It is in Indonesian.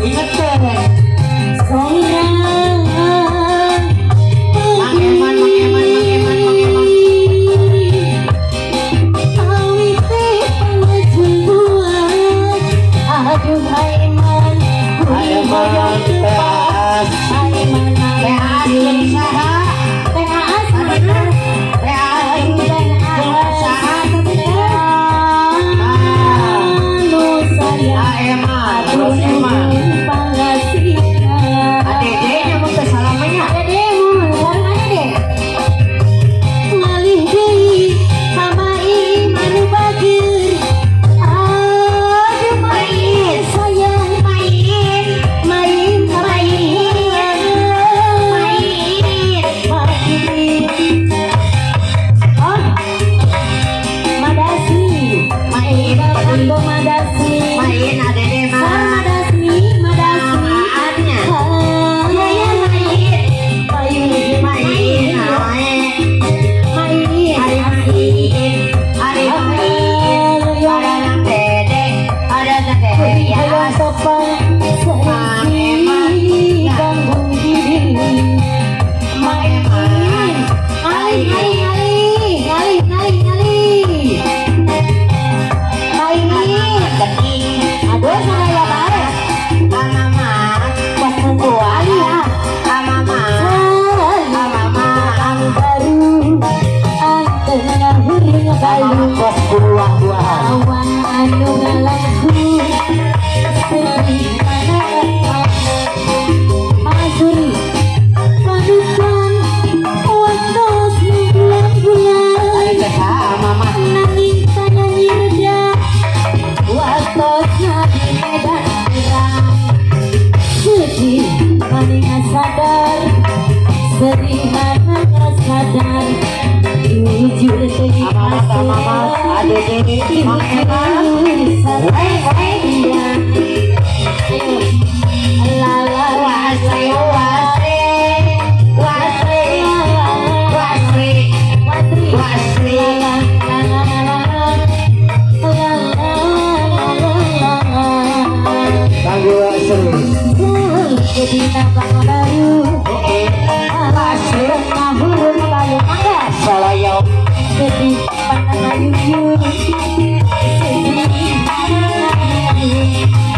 Ingat deh. Sayang Mang Eman, Mang Eman, Mang Eman, Mang Eman. awit pengajuan aduh Aiman Aiman, PAS. Aiman PAS yang usaha. PAS bener PAS yang usaha. anu sayang Eman, terus Eman. pangasihna Adeknya mau salamannya. Dede mau warnanya deh ngalih deui sama Iman bageur aduh main sayang main main main oh madasi Main, Mambo madasi main adeknya mah. madasi madasi Adnya. ya ya main main Main, main Hari main, hari main. Ada yang dedek, ada yang dedek. Ayah sopan seisi ganggung diri main ngalih ngalih ngalih ngalih ngalih main aduh saya baik pas membuat ya anu baru anteng hurung balu awan anu ngalamku sedih Masuri padukan wantos bulan-bulan nanging tanyanyi reda watosna di medan perang sedih maninga sadar sedih maninga sadar jujur teuing jadi nambah baru ngahurun bayu mangga sedih pandangan yuyun sedih pandangan yuyun